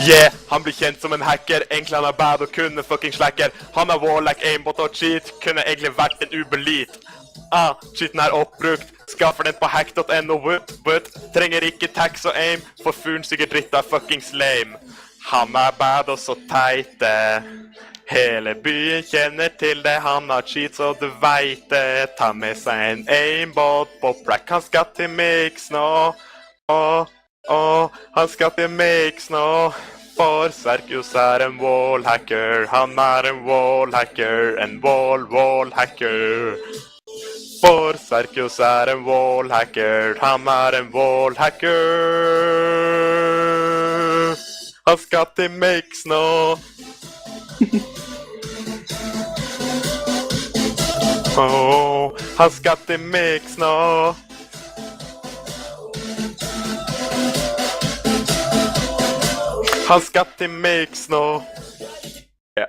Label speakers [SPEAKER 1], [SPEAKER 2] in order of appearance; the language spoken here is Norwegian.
[SPEAKER 1] Yeah, han blir kjent som en hacker. Egentlig han er bad og kun en fucking slacker. Han er warlack, aimbot og cheat. Kunne egentlig vært en ubelit. Cheaten er oppbrukt. Skaffer den på hack.no. But trenger ikke tax og aim. For furen sikkert dritt er fuckings lame. Han er bad og så teite. Hele byen kjenner til det. Han har cheats og du vet det. Ta med seg en aimbot på brack. Han skal til mix nå. Han skal til mix nå. For Sergius er en wallhacker. Han er en wallhacker. En wallhacker. For Sergius er en wallhacker. Han er en wallhacker. Han skal til mix nå. Han skal til mix nå. Han skal til mix nå. Ja.